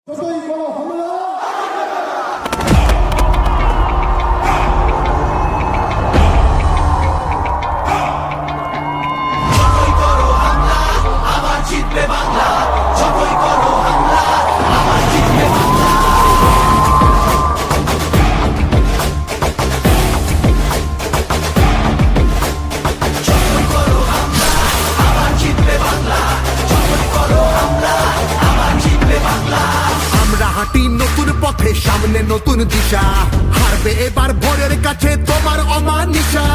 যতই বড় হামলা নতুন পথে সামনে নতুন দিশা হারবে এবার ভোরের কাছে তোমার অমানিসা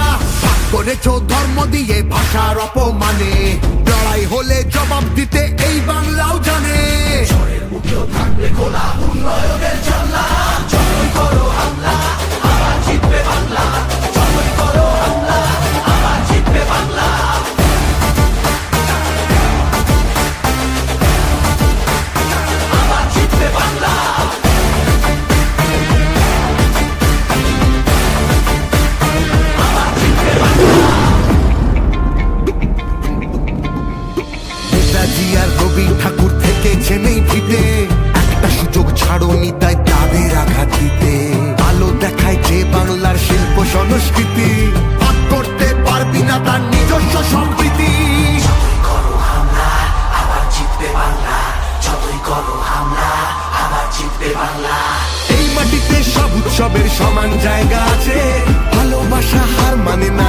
ভাগ করেছো ধর্ম দিয়ে ভাষার অপমানে লড়াই হলে জবাব দিতে এই বাংলাও জানে থাকবে খোলা উন্নয়নের জানলা যতই করো হামলা আবার জিতবে বাংলা যতই করো হামলা আবার জিতবে বাংলা আবার জিতবে বাংলা রবি ঠাকুর থেকে নেই ভিটে একটা সুযোগ ছাড়োনি তাই তাদের আঘাত দিতে আলো দেখায় যে বাংলার শিল্প সংস্কৃতি ভাগ করতে পারবি না তার নিজস্ব সম্প্রীতি যতই করো হামলা আবার জিতবে বাংলা যতই করো হামলা আবার জিতবে বাংলা এই মাটিতে সব উৎসবের সমান জায়গা আছে ভালোবাসা হার মানে না